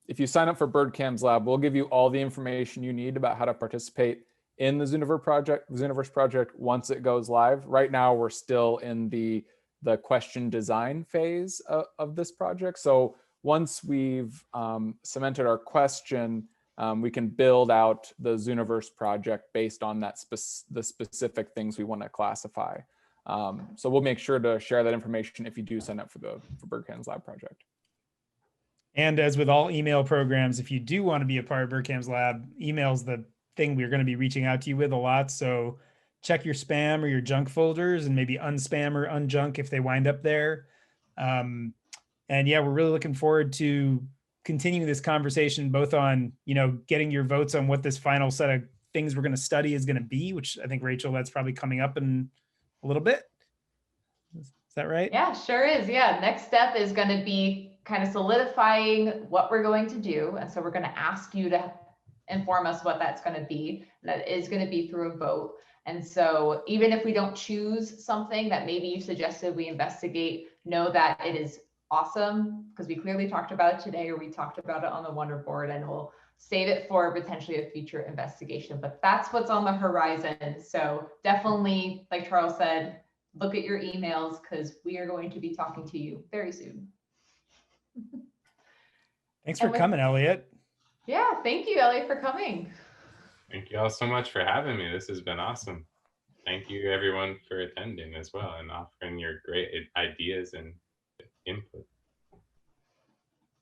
D: if you sign up for BirdCams Lab, we'll give you all the information you need about how to participate in the Zooniverse project once it goes live. Right now, we're still in the question design phase of this project. So once we've cemented our question, we can build out the Zooniverse project based on that the specific things we want to classify. So we'll make sure to share that information if you do sign up for BirdCams Lab project.
C: And as with all email programs, if you do want to be a part of BirdCams Lab, email's the thing we're going to be reaching out to you with a lot. So check your spam or your junk folders, and maybe unspam or unjunk if they wind up there. And yeah, we're really looking forward to continuing this conversation, both on, getting your votes on what this final set of things we're going to study is going to be, which I think, Rachel, that's probably coming up in a little bit. Is that right?
A: Yeah, sure is. Yeah. Next step is going to be kind of solidifying what we're going to do. And so we're going to ask you to inform us what that's going to be. And that is going to be through a vote. And so even if we don't choose something that maybe you suggested we investigate, know that it is awesome, because we clearly talked about it today, or we talked about it on the Wonderboard, and we'll save it for potentially a future investigation. But that's what's on the horizon. So definitely, like Charles said, look at your emails, because we are going to be talking to you very soon.
C: Thanks for coming, Eliot.
A: Yeah, thank you, Eliot, for coming.
B: Thank you all so much for having me. This has been awesome. Thank you, everyone, for attending as well and offering your great ideas and input.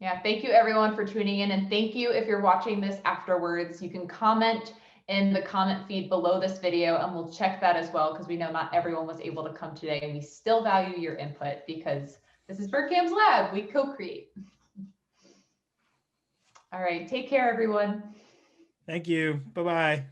A: Yeah, thank you, everyone, for tuning in. And thank you if you're watching this afterwards. You can comment in the comment feed below this video, and we'll check that as well, because we know not everyone was able to come today, and we still value your input, because this is BirdCams Lab. We co-create. All right, take care, everyone.
C: Thank you. Bye-bye.